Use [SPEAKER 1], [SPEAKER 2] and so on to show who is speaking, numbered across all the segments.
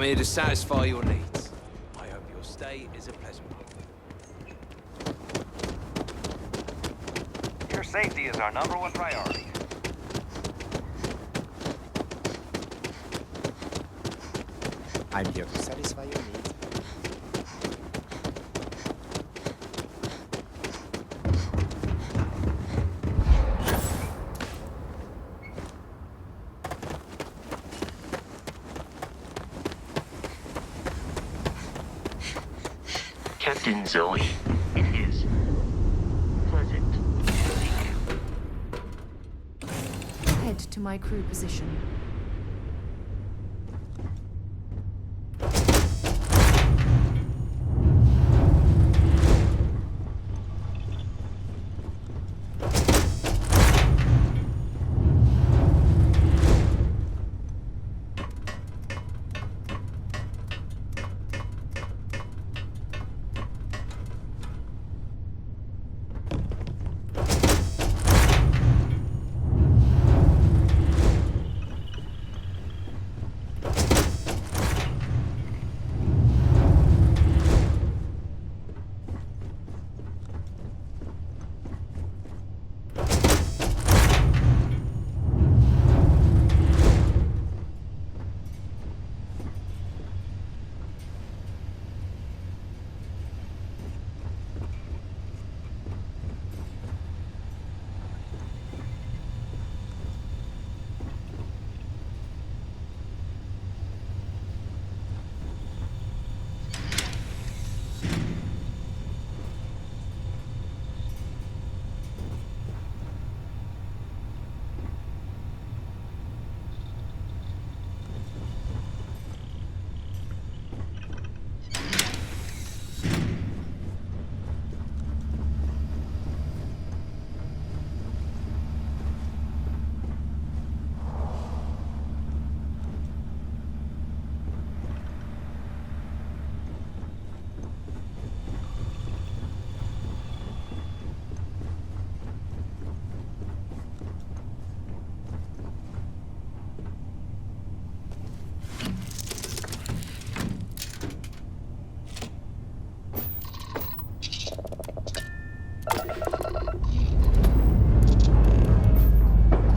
[SPEAKER 1] here to satisfy your needs. I hope your stay is a pleasant one.
[SPEAKER 2] Your safety is our #1 priority.
[SPEAKER 3] I'm here to satisfy your needs.
[SPEAKER 4] Captain Zoe, it is pleasant to see you.
[SPEAKER 5] Head to my crew position.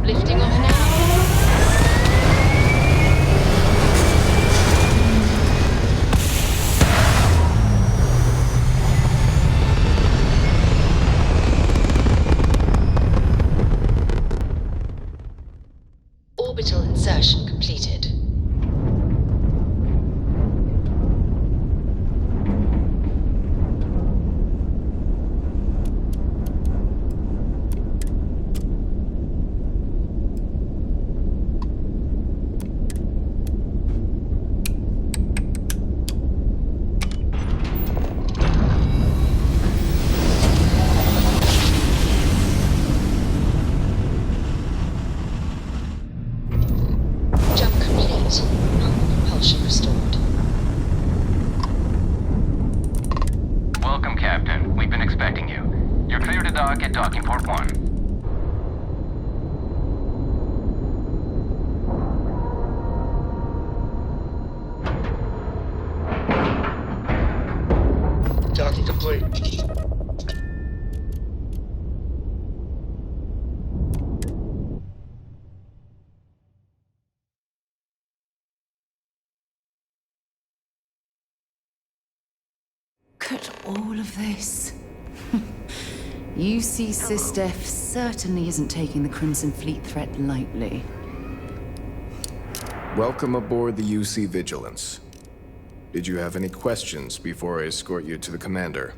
[SPEAKER 6] Lifting off now. Orbital insertion completed. Propulsion restored.
[SPEAKER 2] Welcome, Captain. We've been expecting you. You're clear to dock at Docking Port 1.
[SPEAKER 4] Docking complete.
[SPEAKER 5] Look at all of this. UC SysDef certainly isn't taking the Crimson Fleet threat lightly.
[SPEAKER 7] Welcome aboard the UC Vigilance. Did you have any questions before I escort you to the commander?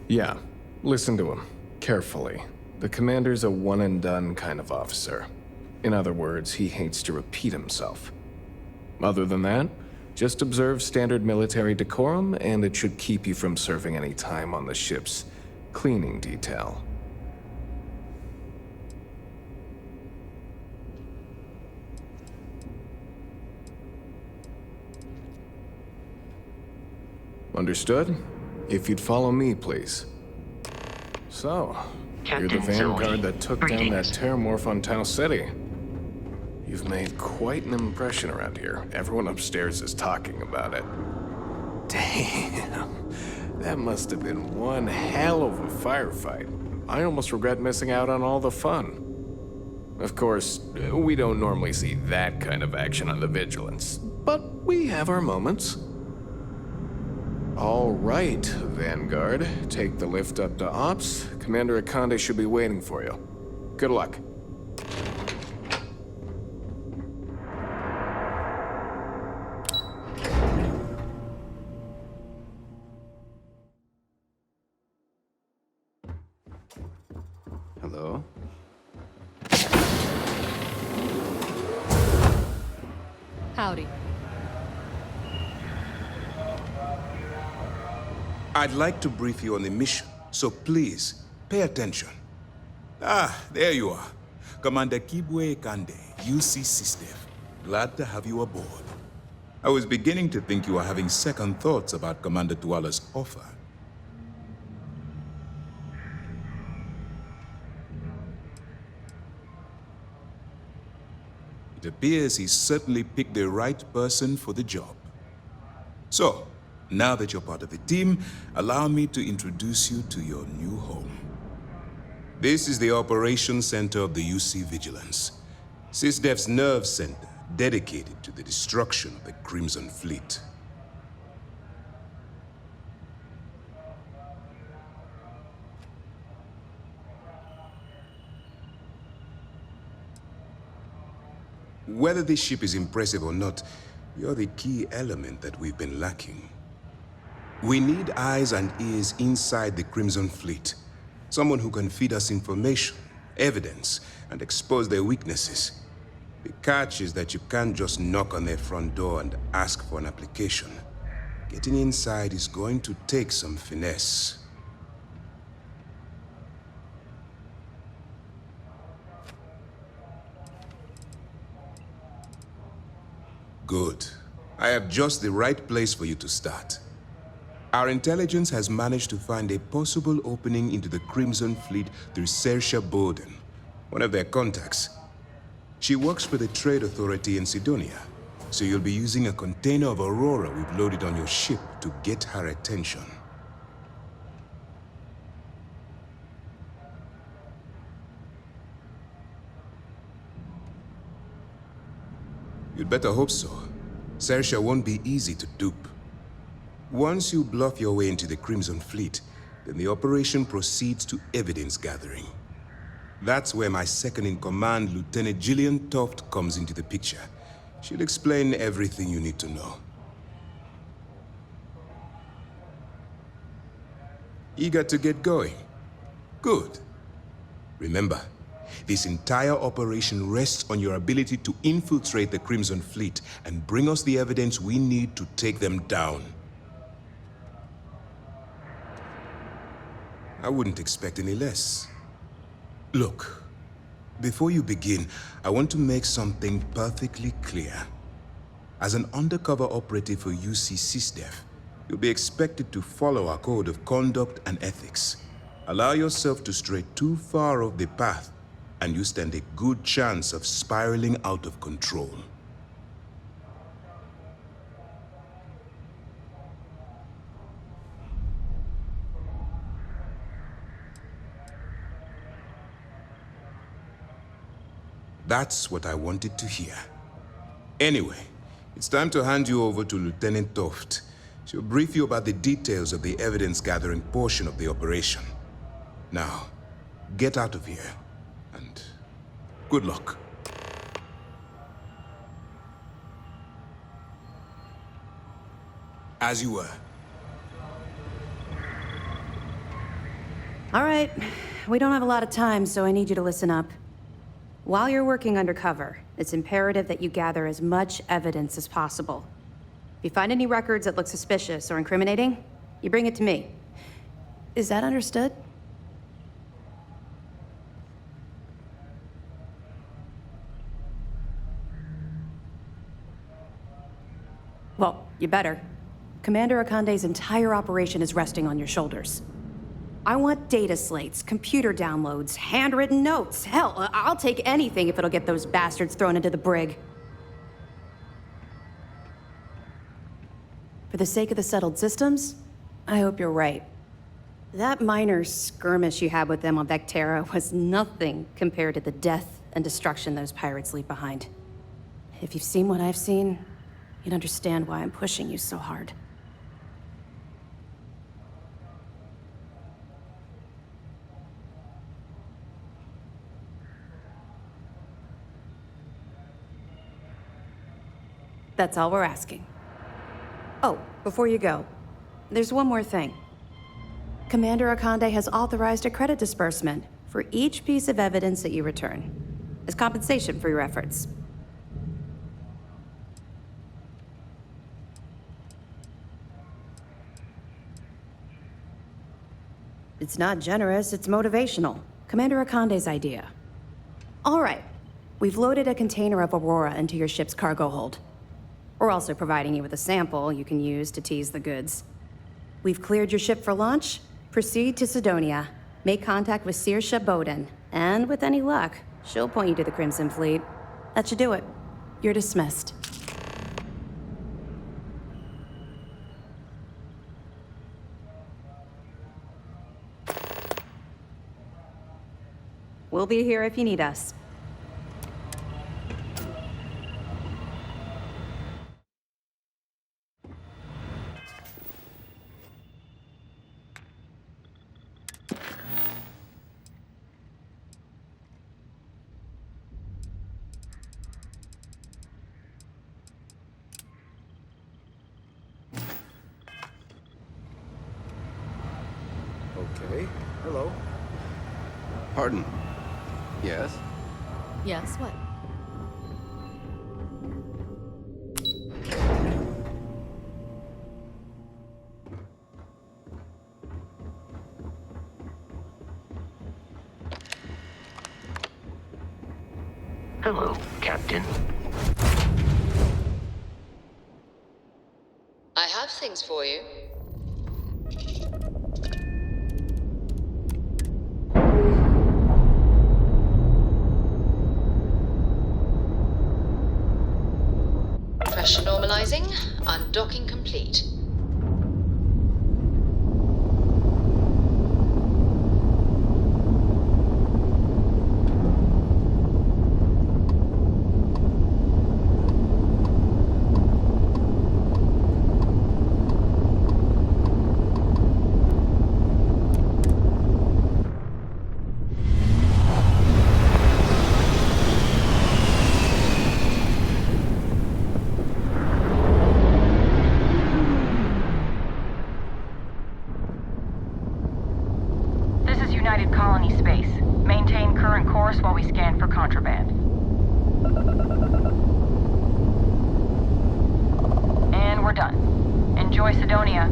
[SPEAKER 7] Yeah, listen to him carefully. The commander's a one-and-done kind of officer. In other words, he hates to repeat himself. Other than that, just observe standard military decorum, and it should keep you from serving any time on the ship's cleaning detail. Understood? If you'd follow me, please. So, you're the
[SPEAKER 4] Captain
[SPEAKER 7] vanguard
[SPEAKER 4] Zoe,
[SPEAKER 7] that took down that
[SPEAKER 4] greetings.
[SPEAKER 7] terramorph on Tau City. You've made quite an impression around here. Everyone upstairs is talking about it. Damn. That must have been one hell of a firefight. I almost regret missing out on all the fun. Of course, we don't normally see that kind of action on the Vigilance, but we have our moments. All right, Vanguard. Take the lift up to Ops. Commander Akande should be waiting for you. Good luck. Hello?
[SPEAKER 8] Howdy.
[SPEAKER 9] I'd like to brief you on the mission, so please, pay attention. Ah, there you are. Commander Kibwe Kande, UC SysDev. Glad to have you aboard. I was beginning to think you were having second thoughts about Commander Tuala's offer. It appears he's certainly picked the right person for the job. So, now that you're part of the team, allow me to introduce you to your new home. This is the Operations Center of the UC Vigilance, SysDev's nerve center dedicated to the destruction of the Crimson Fleet. Whether this ship is impressive or not, you're the key element that we've been lacking. We need eyes and ears inside the Crimson Fleet. Someone who can feed us information, evidence, and expose their weaknesses. The catch is that you can't just knock on their front door and ask for an application. Getting inside is going to take some finesse. Good. I have just the right place for you to start. Our intelligence has managed to find a possible opening into the Crimson Fleet through Saoirse Bowden, one of their contacts. She works for the Trade Authority in Sidonia, so you'll be using a container of Aurora we've loaded on your ship to get her attention. You'd better hope so. Saoirse won't be easy to dupe. Once you bluff your way into the Crimson Fleet, then the operation proceeds to evidence gathering. That's where my second-in-command, Lieutenant Gillian Toft, comes into the picture. She'll explain everything you need to know. Eager to get going? Good. Remember, this entire operation rests on your ability to infiltrate the Crimson Fleet and bring us the evidence we need to take them down. I wouldn't expect any less. Look, before you begin, I want to make something perfectly clear. As an undercover operative for UC SysDev, you'll be expected to follow our code of conduct and ethics. Allow yourself to stray too far off the path, and you stand a good chance of spiraling out of control. That's what I wanted to hear. Anyway, it's time to hand you over to Lieutenant Toft. She'll brief you about the details of the evidence-gathering portion of the operation. Now, get out of here, and good luck. As you were.
[SPEAKER 10] All right. We don't have a lot of time, so I need you to listen up. While you're working undercover, it's imperative that you gather as much evidence as possible. If you find any records that look suspicious or incriminating, you bring it to me. Is that understood? Well, you better. Commander Akande's entire operation is resting on your shoulders. I want data slates, computer downloads, handwritten notes. Hell, I'll take anything if it'll get those bastards thrown into the brig. For the sake of the settled systems, I hope you're right. That minor skirmish you had with them on Vectera was nothing compared to the death and destruction those pirates leave behind. If you've seen what I've seen, you'd understand why I'm pushing you so hard. That's all we're asking. Oh, before you go, there's one more thing. Commander Akande has authorized a credit disbursement for each piece of evidence that you return, as compensation for your efforts. It's not generous, it's motivational. Commander Akande's idea. All right, we've loaded a container of Aurora into your ship's cargo hold. We're also providing you with a sample you can use to tease the goods. We've cleared your ship for launch. Proceed to Sidonia. Make contact with Saoirse Bowden. And with any luck, she'll point you to the Crimson Fleet. That should do it. You're dismissed. We'll be here if you need us.
[SPEAKER 7] Okay, hello. Pardon. Yes?
[SPEAKER 8] Yes, what?
[SPEAKER 4] Hello, Captain.
[SPEAKER 6] I have things for you. Pressure normalizing, undocking complete.
[SPEAKER 11] United Colony Space. Maintain current course while we scan for contraband. And we're done. Enjoy Sidonia.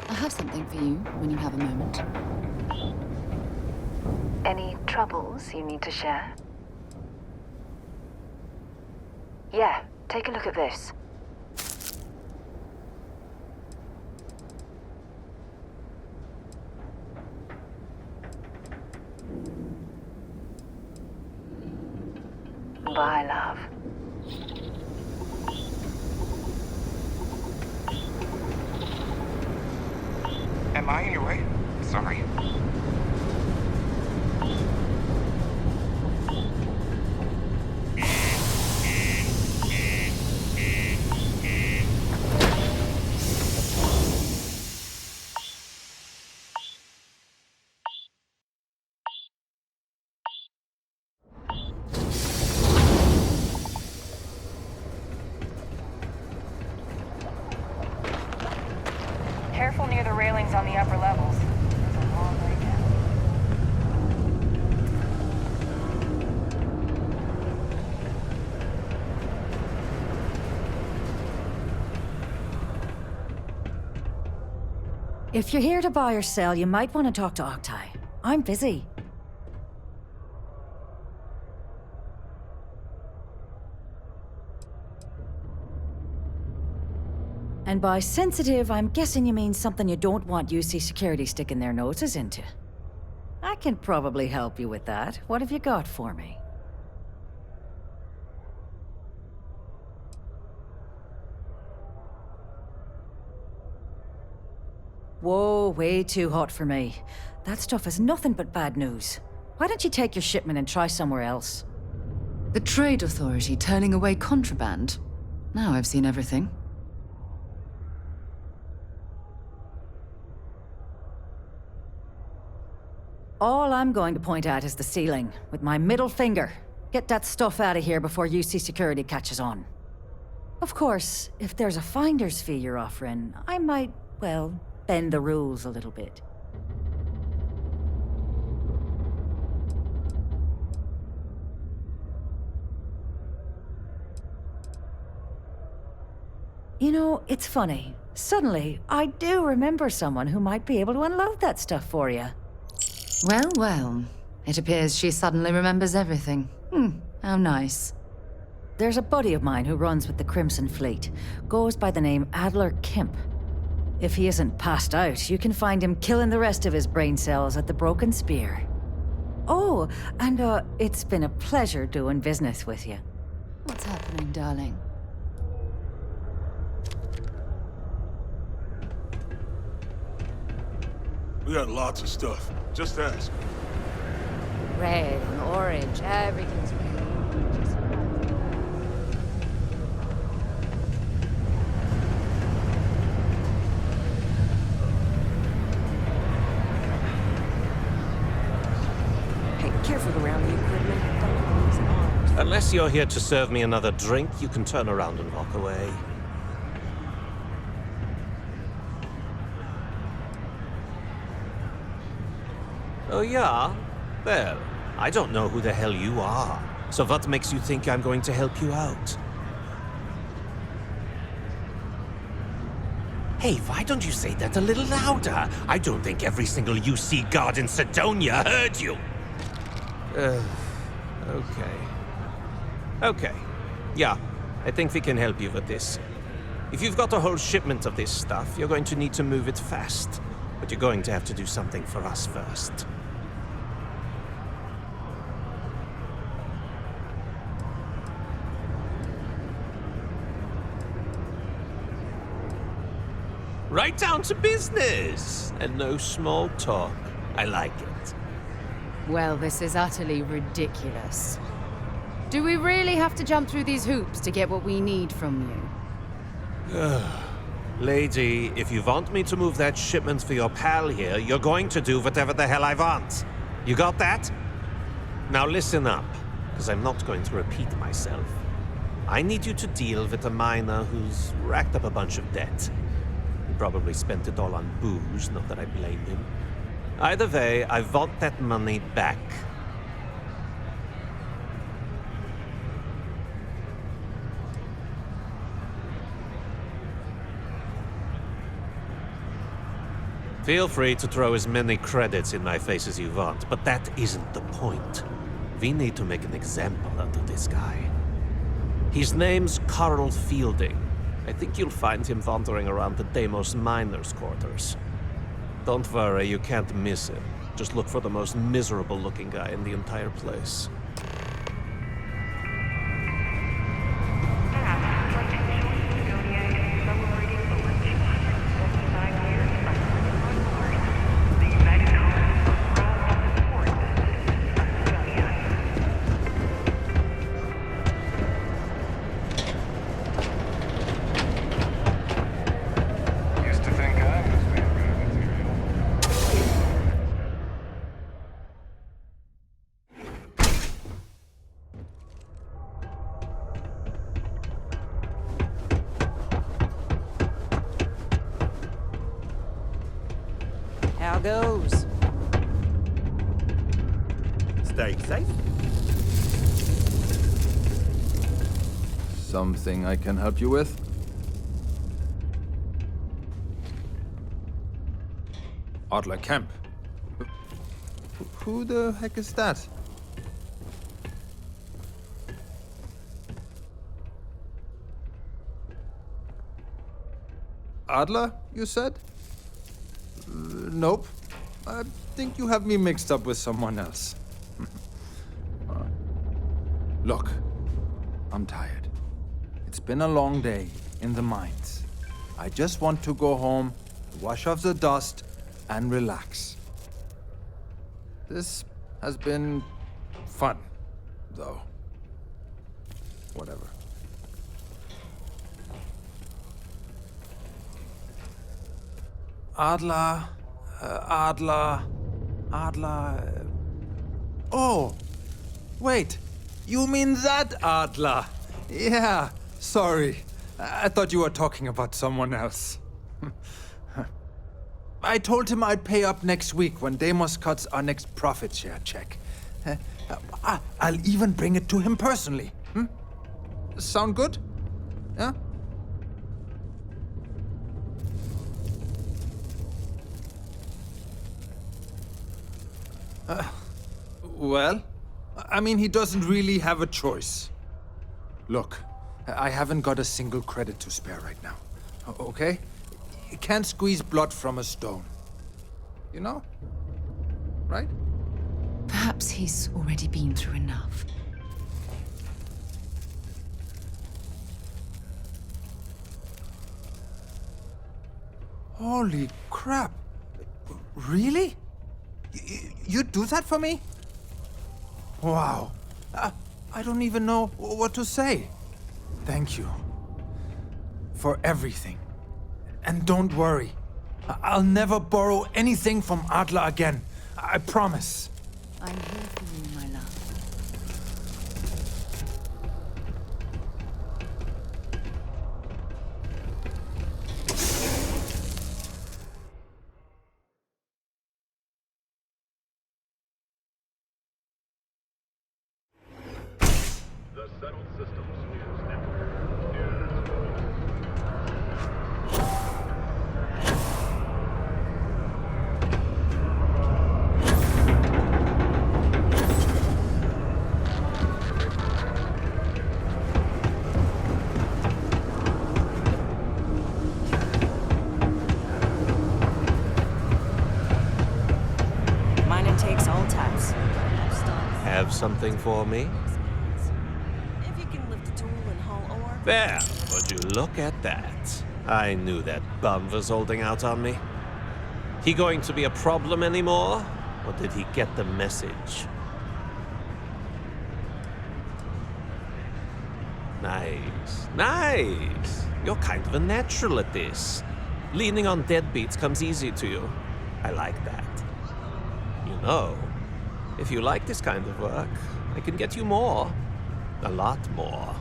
[SPEAKER 5] I have something for you when you have a moment.
[SPEAKER 12] Any troubles you need to share? Yeah, take a look at this. Bye, love.
[SPEAKER 3] Am I in your way? Sorry.
[SPEAKER 11] Careful near the railings on the upper levels. There's a long way down.
[SPEAKER 13] If you're here to buy or sell, you might want to talk to Octai. I'm busy. And by sensitive, I'm guessing you mean something you don't want UC Security sticking their noses into. I can probably help you with that. What have you got for me? Whoa, way too hot for me. That stuff is nothing but bad news. Why don't you take your shipment and try somewhere else?
[SPEAKER 5] The Trade Authority turning away contraband. Now I've seen everything.
[SPEAKER 13] All I'm going to point at is the ceiling, with my middle finger. Get that stuff out of here before UC Security catches on. Of course, if there's a finder's fee you're offering, I might, well, bend the rules a little bit. You know, it's funny. Suddenly, I do remember someone who might be able to unload that stuff for you.
[SPEAKER 5] Well, well. It appears she suddenly remembers everything. How nice.
[SPEAKER 13] There's a buddy of mine who runs with the Crimson Fleet. Goes by the name Adler Kemp. If he isn't passed out, you can find him killing the rest of his brain cells at the Broken Spear. Oh, and it's been a pleasure doing business with you.
[SPEAKER 5] What's happening, darling?
[SPEAKER 14] We got lots of stuff. Just ask.
[SPEAKER 8] Red and orange, everything's red.
[SPEAKER 15] Hey, careful around the equipment. Don't lose arms.
[SPEAKER 16] Unless you're here to serve me another drink, you can turn around and walk away. Oh, yeah? Well, I don't know who the hell you are. So what makes you think I'm going to help you out? Hey, why don't you say that a little louder? I don't think every single UC guard in Sidonia heard you. Okay. Okay. Yeah, I think we can help you with this. If you've got a whole shipment of this stuff, you're going to need to move it fast. But you're going to have to do something for us first. Right down to business! And no small talk. I like it.
[SPEAKER 8] Well, this is utterly ridiculous. Do we really have to jump through these hoops to get what we need from you?
[SPEAKER 16] Lady, if you want me to move that shipment for your pal here, you're going to do whatever the hell I want. You got that? Now listen up, because I'm not going to repeat myself. I need you to deal with a miner who's racked up a bunch of debt. He probably spent it all on booze, not that I blame him. Either way, I want that money back. Feel free to throw as many credits in my face as you want, but that isn't the point. We need to make an example out of this guy. His name's Carl Fielding. I think you'll find him wandering around the Deimos miners' quarters. Don't worry, you can't miss him. Just look for the most miserable-looking guy in the entire place.
[SPEAKER 15] How goes?
[SPEAKER 17] Stay safe.
[SPEAKER 18] Something I can help you with?
[SPEAKER 17] Adler Kemp. Who the heck is that? Adler, you said? Nope. I think you have me mixed up with someone else. Look, I'm tired. It's been a long day in the mines. I just want to go home, wash off the dust, and relax. This has been fun, though. Whatever. Adler. Oh! Wait! You mean that Adler? Yeah, sorry. I thought you were talking about someone else. I told him I'd pay up next week when Deimos cuts our next profit share check. I'll even bring it to him personally. Sound good? Yeah? Well, I mean, he doesn't really have a choice. Look, I haven't got a single credit to spare right now, okay? You can't squeeze blood from a stone. You know? Right?
[SPEAKER 5] Perhaps he's already been through enough.
[SPEAKER 17] Holy crap. Really? You'd do that for me? Wow. I don't even know what to say. Thank you. For everything. And don't worry. I'll never borrow anything from Adler again. I promise.
[SPEAKER 5] I'm here for you, my love.
[SPEAKER 18] The Settled Systems News Network.
[SPEAKER 15] Mine takes all types.
[SPEAKER 16] Have something for me?
[SPEAKER 15] If you can lift a tool and haul ore.
[SPEAKER 16] There, would you look at that? I knew that bum was holding out on me. He going to be a problem anymore? Or did he get the message? Nice, nice. You're kind of a natural at this. Leaning on deadbeats comes easy to you. I like that. You know, if you like this kind of work, I can get you more. A lot more.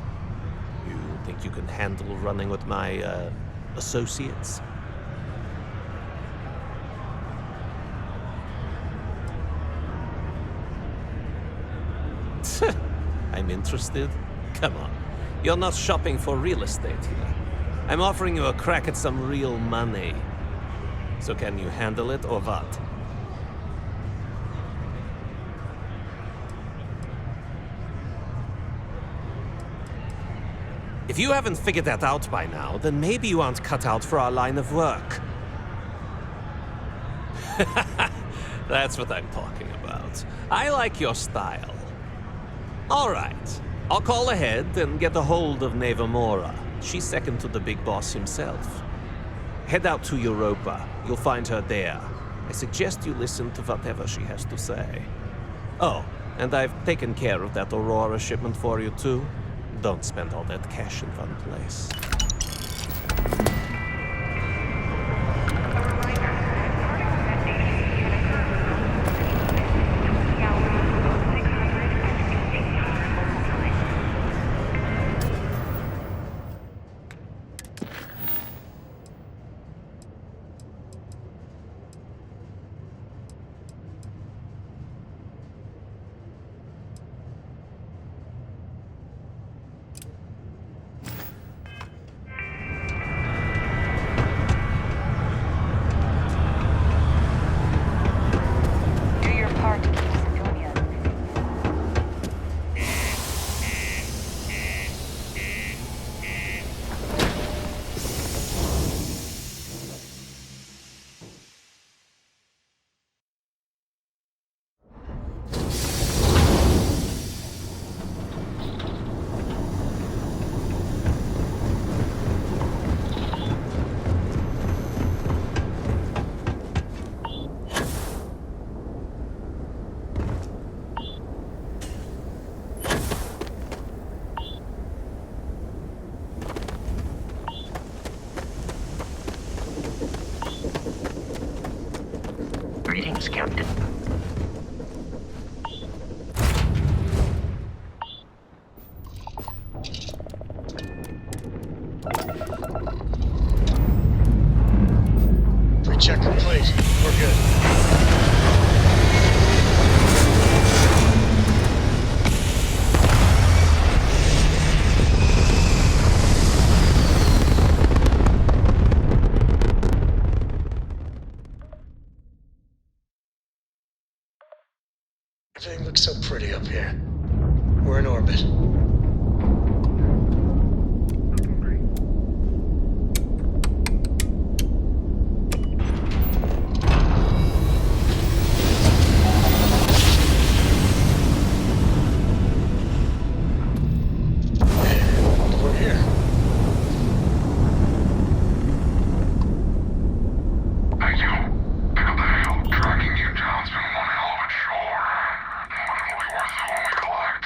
[SPEAKER 16] You think you can handle running with my, associates? I'm interested? Come on. You're not shopping for real estate here. I'm offering you a crack at some real money. So can you handle it or what? If you haven't figured that out by now, then maybe you aren't cut out for our line of work. That's what I'm talking about. I like your style. All right. I'll call ahead and get a hold of Neva Mora. She's second to the big boss himself. Head out to Europa. You'll find her there. I suggest you listen to whatever she has to say. Oh, and I've taken care of that Aurora shipment for you too. Don't spend all that cash in one place.
[SPEAKER 4] names, Captain.
[SPEAKER 19] Pre-check complete. We're good. Everything looks so pretty up here. We're in orbit. And we're here.
[SPEAKER 18] Thank you. Pick up the hill. Tracking you down's been one hell of a chore. But it'll be worth it when we collect.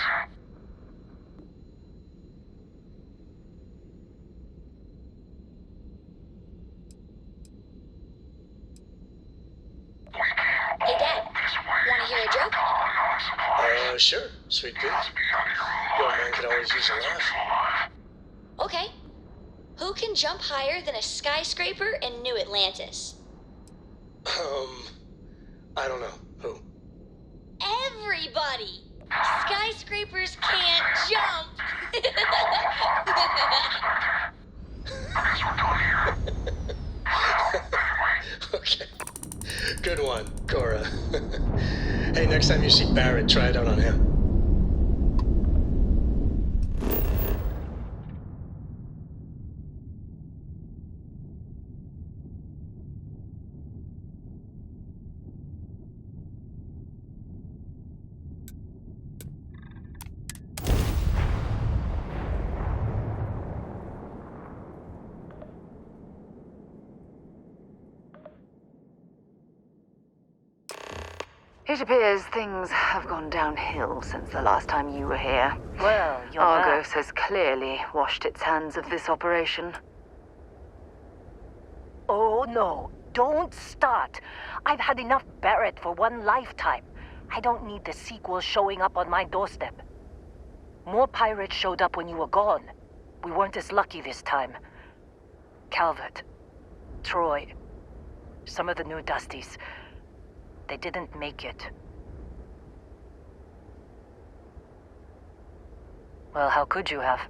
[SPEAKER 6] Hey, Dad. Want to hear a joke?
[SPEAKER 19] Sure. Sweet Pete. Young man could always use a laugh.
[SPEAKER 6] Okay. Who can jump higher than a skyscraper in New Atlantis?
[SPEAKER 19] I don't know. Who?
[SPEAKER 6] Everybody! Skyscrapers can't jump!
[SPEAKER 19] Okay. Good one, Cora. Hey, next time you see Barrett, try it out on him.
[SPEAKER 13] It appears things have gone downhill since the last time you were here.
[SPEAKER 12] Well, you're
[SPEAKER 13] Argos
[SPEAKER 12] back.
[SPEAKER 13] has clearly washed its hands of this operation.
[SPEAKER 12] Oh, no. Don't start. I've had enough Barrett for one lifetime. I don't need the sequel showing up on my doorstep. More pirates showed up when you were gone. We weren't as lucky this time. Calvert, Troy, some of the new Dusties. They didn't make it. Well, how could you have?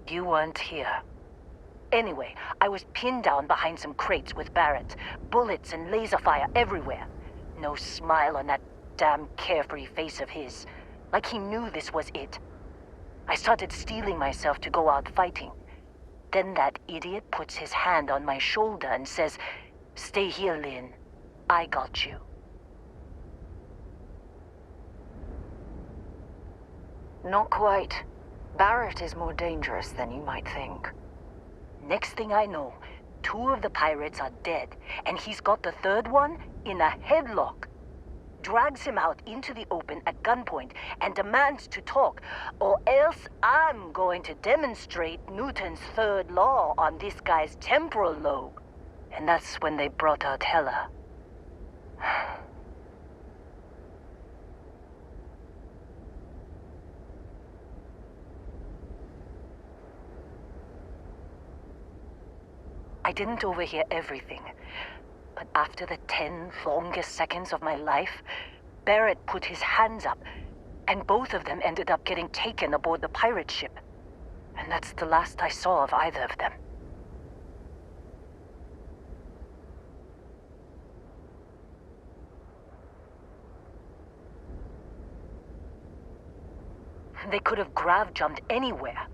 [SPEAKER 12] You weren't here. Anyway, I was pinned down behind some crates with Barrett. Bullets and laser fire everywhere. No smile on that damn carefree face of his. Like he knew this was it. I started steeling myself to go out fighting. Then that idiot puts his hand on my shoulder and says, "Stay here, Lynn. I got you."
[SPEAKER 13] Not quite. Barrett is more dangerous than you might think.
[SPEAKER 12] Next thing I know, 2 of the pirates are dead, and he's got the 3rd one in a headlock. Drags him out into the open at gunpoint and demands to talk, or else I'm going to demonstrate Newton's 3rd law on this guy's temporal lobe. And that's when they brought out Hela. I didn't overhear everything, but after the 10 longest seconds of my life, Barrett put his hands up, and both of them ended up getting taken aboard the pirate ship. And that's the last I saw of either of them. They could have grav-jumped anywhere.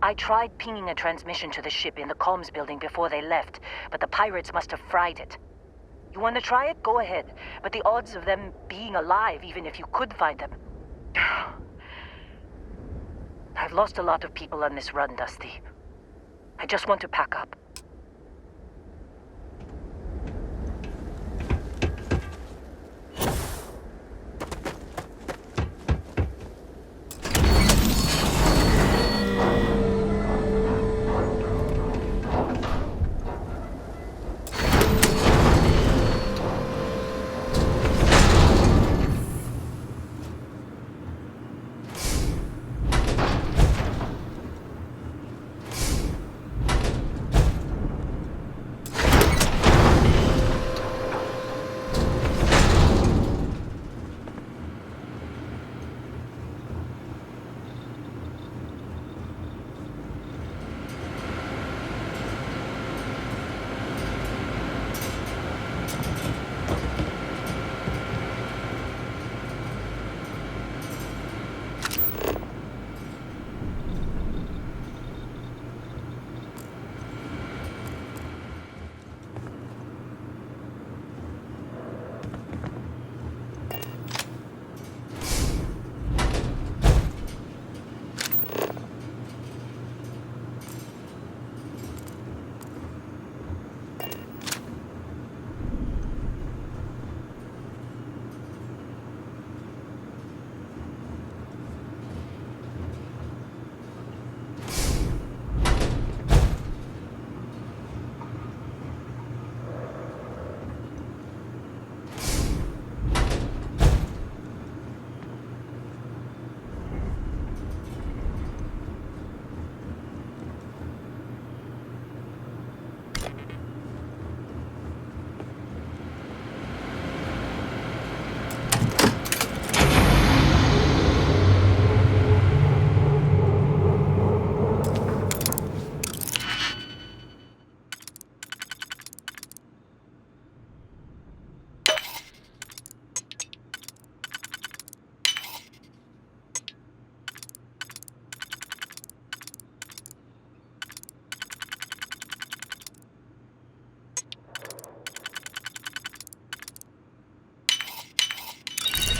[SPEAKER 12] I tried pinging a transmission to the ship in the comms building before they left, but the pirates must have fried it. You want to try it? Go ahead. But the odds of them being alive, even if you could find them... I've lost a lot of people on this run, Dusty. I just want to pack up.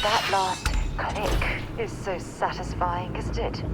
[SPEAKER 12] That last click is so satisfying, isn't it?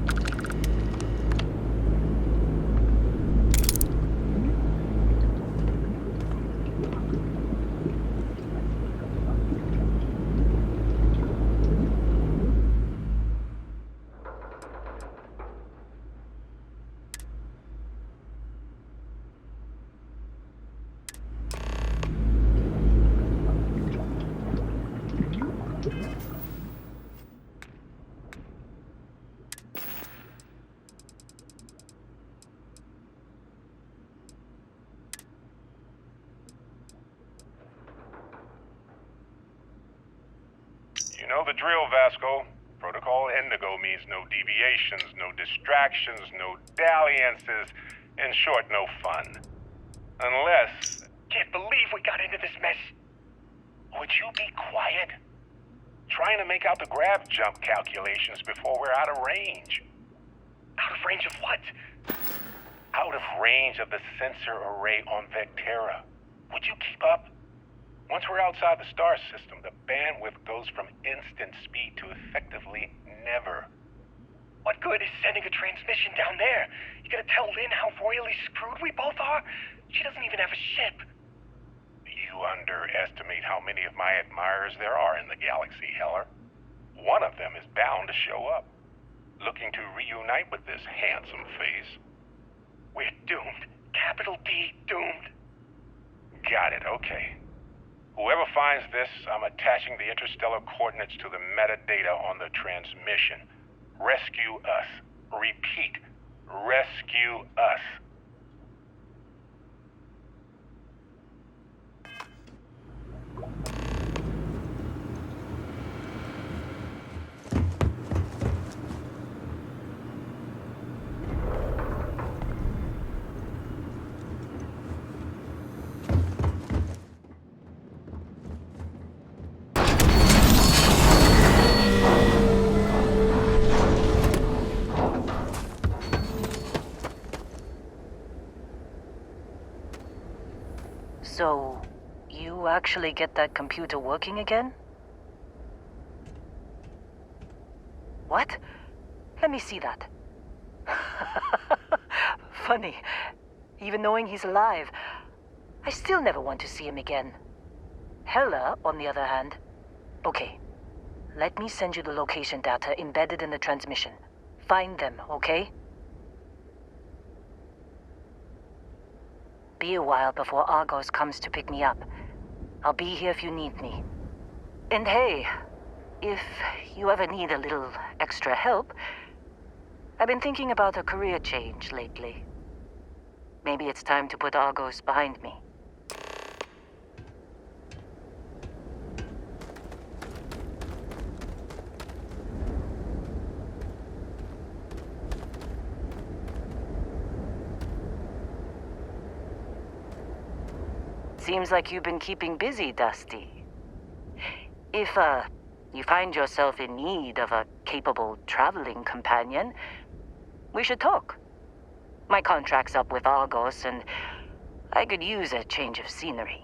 [SPEAKER 18] You know the drill, Vasco. Protocol Indigo means no deviations, no distractions, no dalliances, in short, no fun. Unless... Can't believe we got into this mess. Would you be quiet? Trying to make out the grab jump calculations before we're out of range. Out of range of what? Out of range of the sensor array on Vectera. Would you keep up? Once we're outside the star system, the bandwidth goes from instant speed to effectively never. What good is sending a transmission down there? You gonna tell Lynn how royally screwed we both are? She doesn't even have a ship. You underestimate how many of my admirers there are in the galaxy, Heller. One of them is bound to show up, looking to reunite with this handsome face. We're doomed. Capital D, doomed. Got it, okay. Whoever finds this, I'm attaching the interstellar coordinates to the metadata on the transmission. Rescue us. Repeat, rescue us.
[SPEAKER 12] So, you actually get that computer working again? What? Let me see that. Funny. Even knowing he's alive, I still never want to see him again. Heller, on the other hand... Okay. Let me send you the location data embedded in the transmission. Find them, okay? Be a while before Argos comes to pick me up. I'll be here if you need me. And hey, if you ever need a little extra help, I've been thinking about a career change lately. Maybe it's time to put Argos behind me. Seems like you've been keeping busy, Dusty. If, you find yourself in need of a capable traveling companion, we should talk. My contract's up with Argos, and I could use a change of scenery.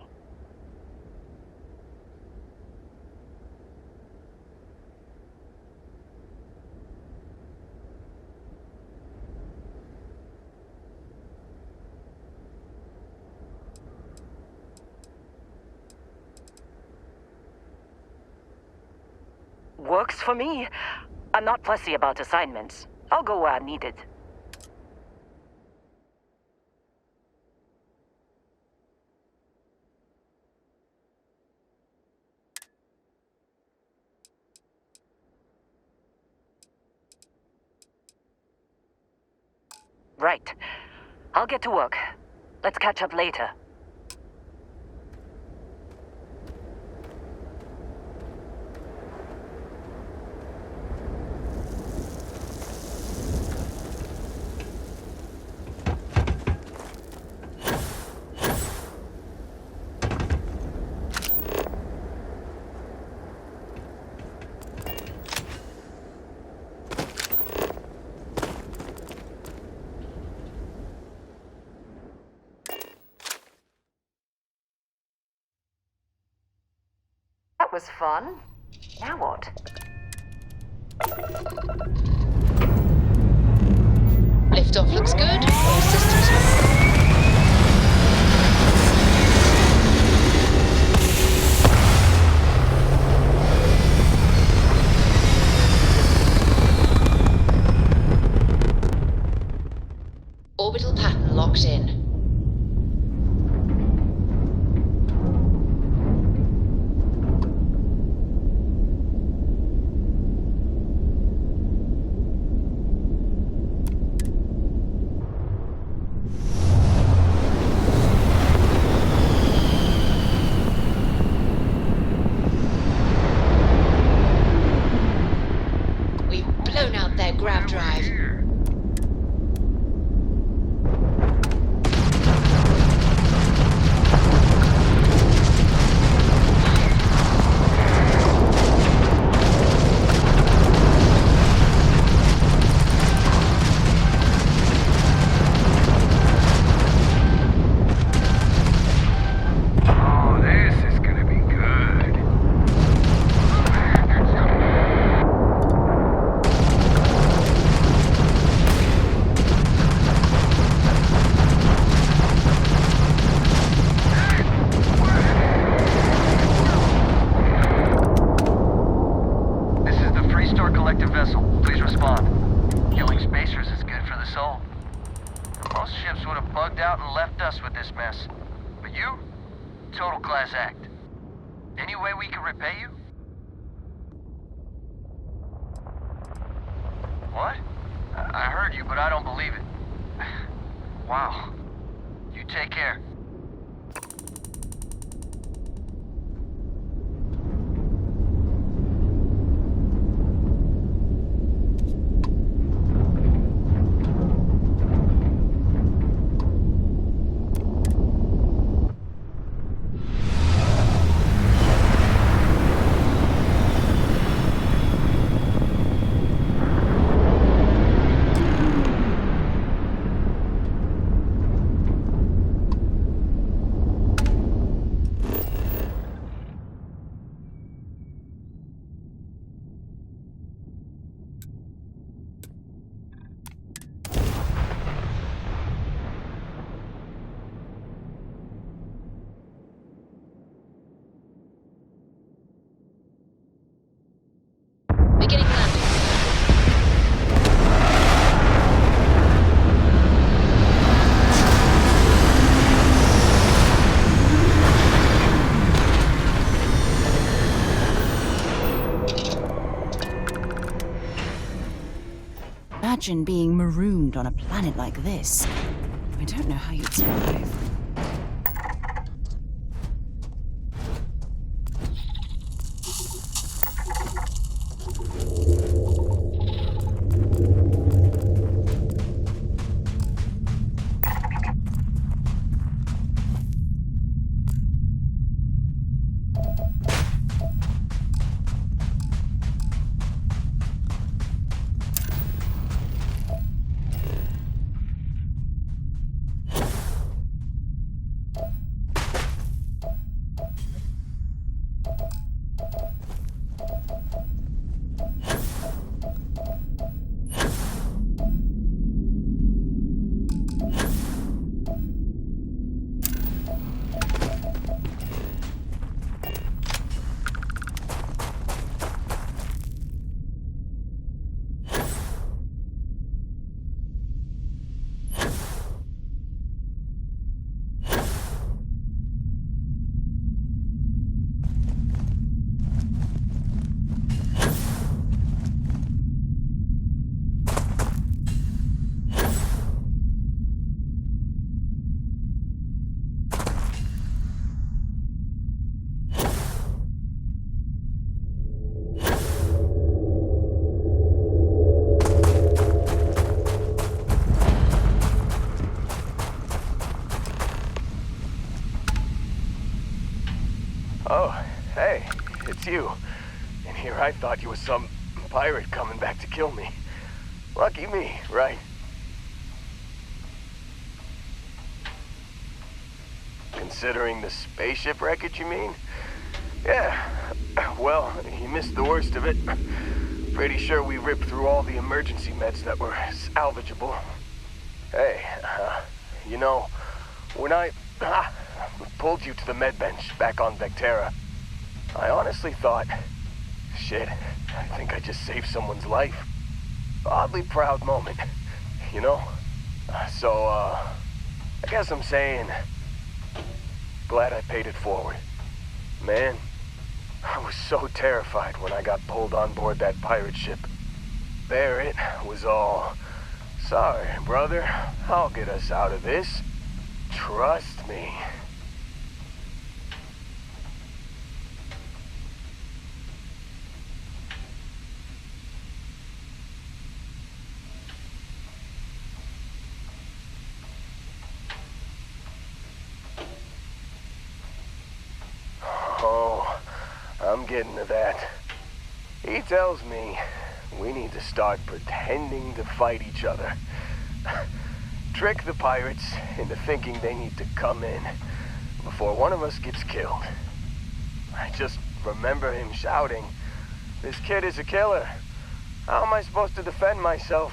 [SPEAKER 12] Works for me. I'm not fussy about assignments. I'll go where I'm needed. Right. I'll get to work. Let's catch up later.
[SPEAKER 5] That was fun.
[SPEAKER 12] Now what?
[SPEAKER 6] Liftoff looks good. All systems go. Orbital pattern locked in. We've blown out their grav drive.
[SPEAKER 2] Total class act. Any way we can repay you? What? I heard you, but I don't believe it. Wow. You take care.
[SPEAKER 6] Beginning landing.
[SPEAKER 8] Imagine being marooned on a planet like this. I don't know how you'd survive.
[SPEAKER 20] Oh, hey, it's you. And here I thought you was some pirate coming back to kill me. Lucky me, right? Considering the spaceship wreckage, you mean? Yeah, Well, he missed the worst of it. Pretty sure we ripped through all the emergency meds that were salvageable. Hey, you know, when I pulled you to the med bench back on Vectera, I honestly thought, shit, I think I just saved someone's life. Oddly proud moment, you know? So, I guess I'm saying, glad I paid it forward. Man, I was so terrified when I got pulled on board that pirate ship. Barrett was all, sorry, brother, I'll get us out of this. Trust me. Oh, I'm getting to that. He tells me we need to start pretending to fight each other. Trick the pirates into thinking they need to come in before one of us gets killed. I just remember him shouting, "This kid is a killer. How am I supposed to defend myself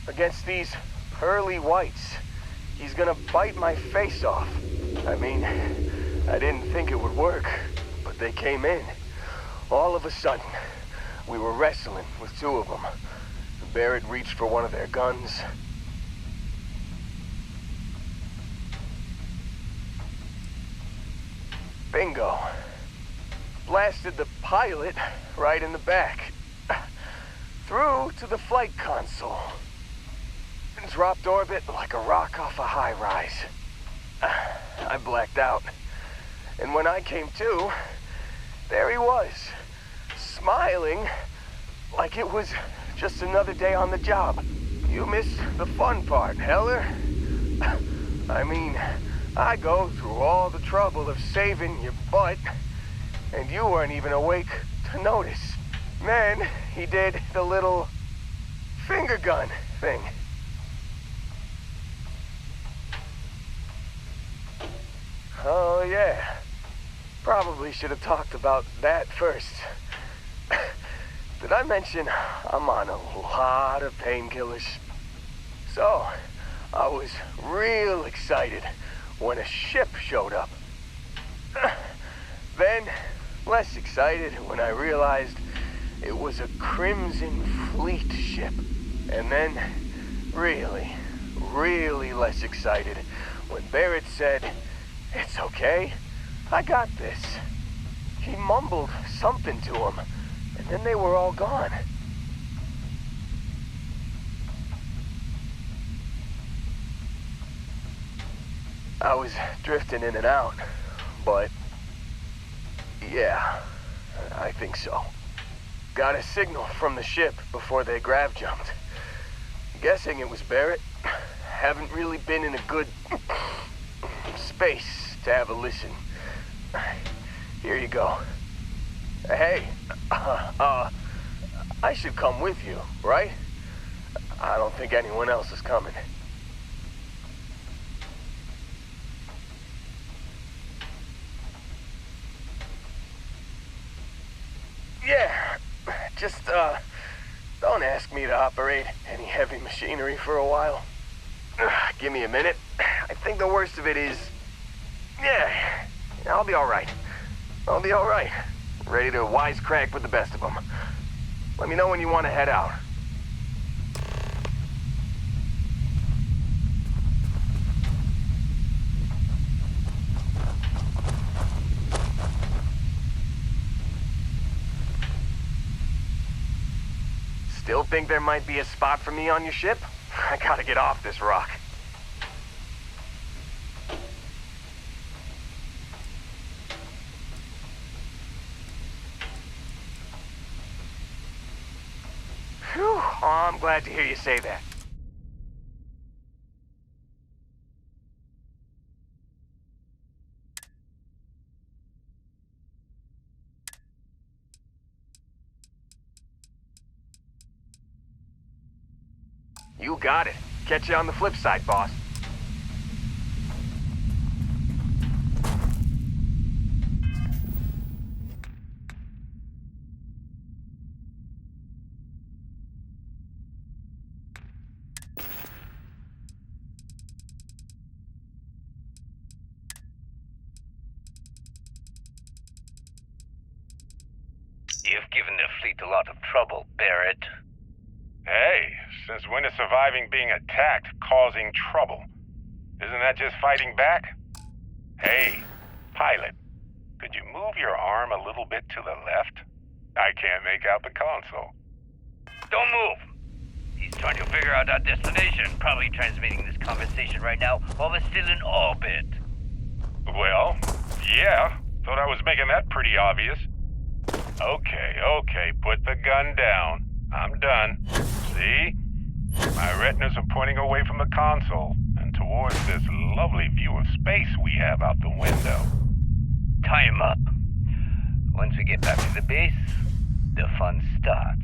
[SPEAKER 20] against these pearly whites? He's gonna bite my face off." I mean, I didn't think it would work, but they came in. All of a sudden, we were wrestling with two of them. Barrett reached for one of their guns. Bingo. Blasted the pilot right in the back. Through to the flight console. And dropped orbit like a rock off a high rise. I blacked out. And when I came to, there he was, smiling like it was just another day on the job. You missed the fun part, Heller. I mean, I go through all the trouble of saving your butt, and you weren't even awake to notice. Then he did the little finger gun thing. Oh yeah, probably should have talked about that first. Did I mention I'm on a lot of painkillers? So, I was real excited when a ship showed up. Then, less excited when I realized it was a Crimson Fleet ship. And then, really, really less excited when Barrett said, "It's okay, I got this." He mumbled something to him, and then they were all gone. I was drifting in and out, but yeah, I think so. Got a signal from the ship before they grav jumped. Guessing it was Barrett. Haven't really been in a good space to have a listen. Here you go. Hey, I should come with you, right? I don't think anyone else is coming. Yeah, just, don't ask me to operate any heavy machinery for a while. Give me a minute. I think the worst of it is... Yeah, I'll be alright. I'll be alright. Ready to wisecrack with the best of them. Let me know when you want to head out. Still think there might be a spot for me on your ship? I gotta get off this rock. Whew, oh, I'm glad to hear you say that. You got it. Catch you on the flip side, boss.
[SPEAKER 21] You've given the fleet a lot of trouble, Barrett.
[SPEAKER 18] Hey, since when is surviving being attacked causing trouble? Isn't that just fighting back? Hey, pilot, could you move your arm a little bit to the left? I can't make out the console.
[SPEAKER 21] Don't move! He's trying to figure out our destination, probably transmitting this conversation right now while we're still in orbit.
[SPEAKER 18] Well, yeah, thought I was making that pretty obvious. Okay, put the gun down. I'm done. See? My retinas are pointing away from the console and towards this lovely view of space we have out the window.
[SPEAKER 21] Tie him up. Once we get back to the base, the fun starts.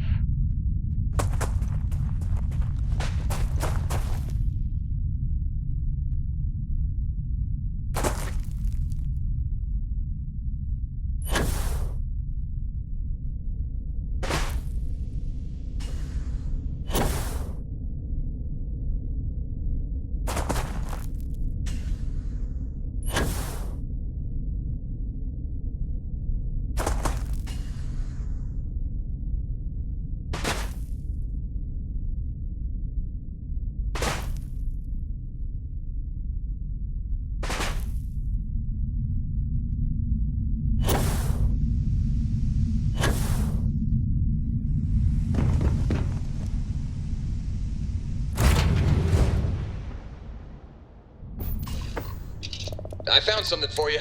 [SPEAKER 19] I found something for you.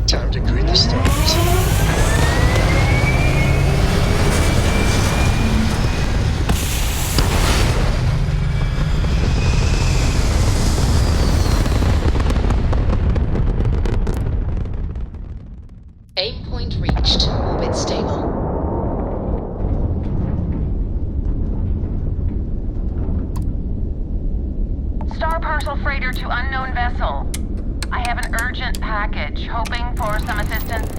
[SPEAKER 19] Time to greet the stars.
[SPEAKER 6] Aim point reached. Orbit stable.
[SPEAKER 11] Star Parcel freighter to unknown vessel. I have an urgent package, hoping for some assistance.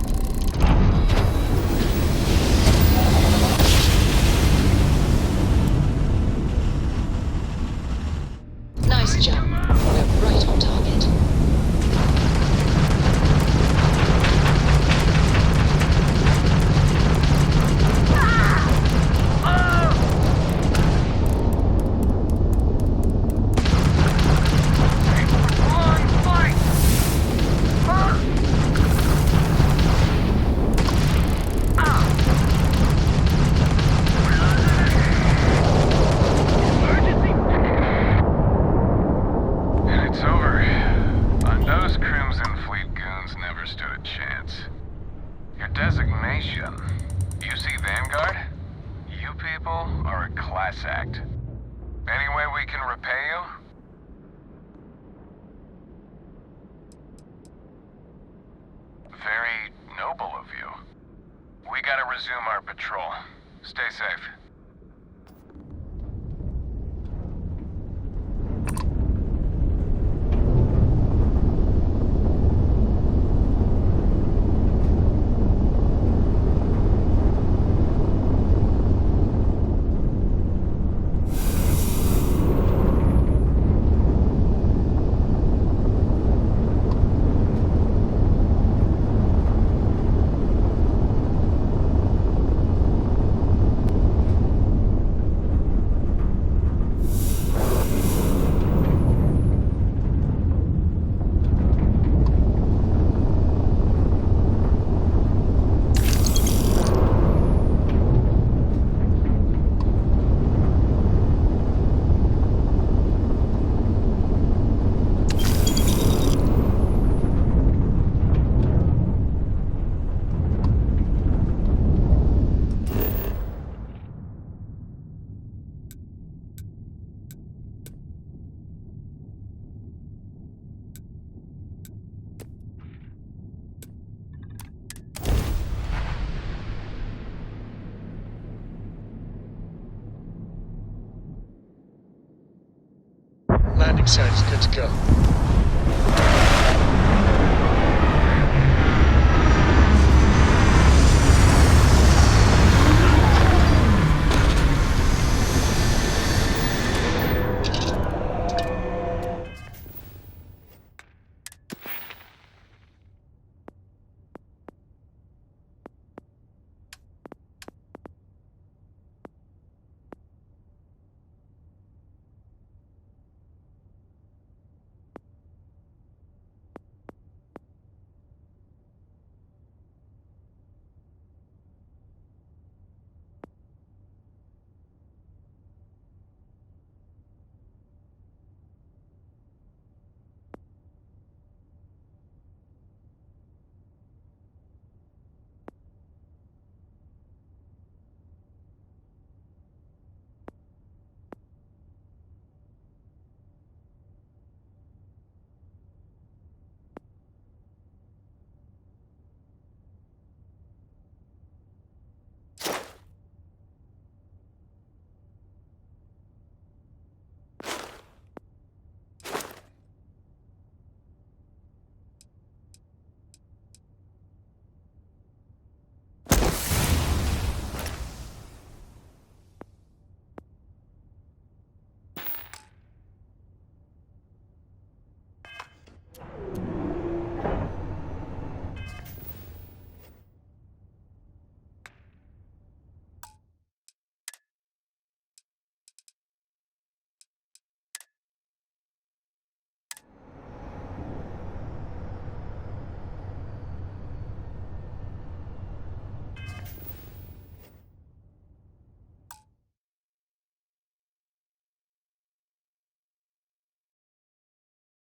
[SPEAKER 6] Nice job. We're right on target.
[SPEAKER 18] Designation. UC Vanguard? You people are a class act. Any way we can repay you? Very noble of you. We gotta resume our patrol. Stay safe.
[SPEAKER 19] Landing sign's good to go.